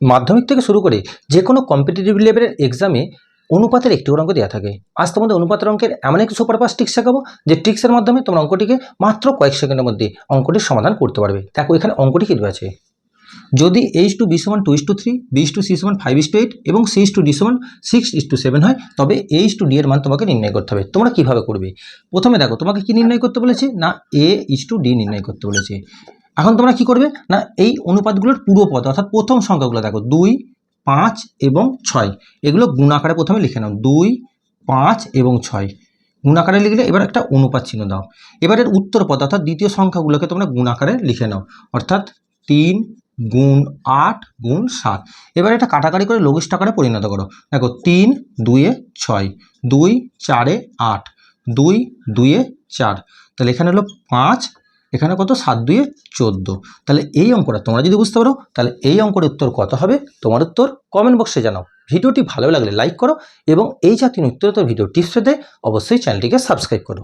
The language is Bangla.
মাধ্যমিক থেকে শুরু করে যে কোনো কম্পিটিটিভ লেভেলের এক্সামে অনুপাতের একটি অঙ্ক দেওয়া থাকে। আজ তোমাদের অনুপাতের অঙ্কের এমন একটি সুপার ফাস্ট ট্রিক্স শেখাবো যে ট্রিক্সের মাধ্যমে তোমরা অঙ্কটিকে মাত্র কয়েক সেকেন্ডের মধ্যে অঙ্কটির সমাধান করতে পারবে। দেখো এখানে অঙ্কটি কী দেওয়া আছে, যদি H/B = 2:3, B/C = 5:8 এবং C/D = 6:7 হয় তবে H/D এর মান তোমাকে নির্ণয় করতে হবে। তোমরা কিভাবে করবে? প্রথমে দেখো তোমাকে কি নির্ণয় করতে বলেছে না A/D নির্ণয় করতে বলেছে। এখন তোমরা কি করবে না এই অনুপাতগুলোর পুরো পদ অর্থাৎ প্রথম সংখ্যাগুলো দেখো 2, 5 এবং 6 এগুলো গুণাকারে প্রথমে লিখে নাও। 2, 5 এবং 6 গুণাকারে লিখলে এবার একটা অনুপাত চিহ্ন দাও। এবারের উত্তর পদ অর্থাৎ দ্বিতীয় সংখ্যাগুলোকে তোমরা গুণাকারে লিখে নাও, অর্থাৎ 3 গুণ 8 গুণ 7। এবার এটা কাটাকাটি করে লঘিষ্ঠ আকারে পরিণত করো। দেখো 3 2 6, 2 4 8, 2 2 4, তাহলে এখানে হলো 5, এখানে কত 7 2 14। তাহলে এই অঙ্কটা তোমরা যদি বুঝতে পারো তাহলে এই অঙ্কের উত্তর কত হবে তোমার উত্তর কমেন্ট বক্সে জানাও। ভিডিওটি ভালো লাগলে লাইক করো এবং এই জাতীয় নিত্যনতুন ভিডিও টিপস পেতে অবশ্যই চ্যানেলটিকে সাবস্ক্রাইব করো।